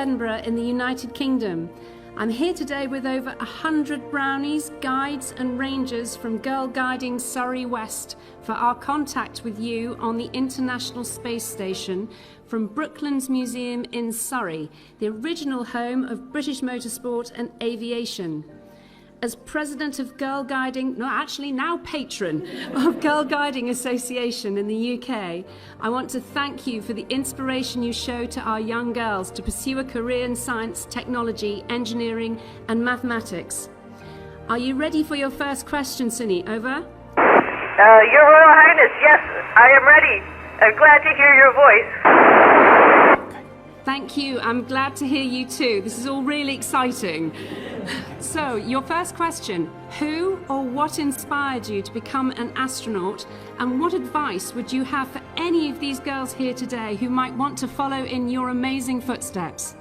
Edinburgh in the United Kingdom. I'm here today with over 100 brownies, guides and rangers from Girl Guiding Surrey West for our contact with you on the International Space Station from Brooklands Museum in Surrey, the original home of British motorsport and aviation. As president of Girl Guiding, no, actually now patron of Girl Guiding Association in the UK, I want to thank you for the inspiration you show to our young girls to pursue a career in science, technology, engineering and mathematics. Are you ready for your first question, Sunny? Over. Your Royal Highness, yes, I am ready. I'm glad to hear your voice. Thank you. I'm glad to hear you too. This is all really exciting. So, your first question. Who or what inspired you to become an astronaut? And what advice would you have for any of these girls here today who might want to follow in your amazing footsteps?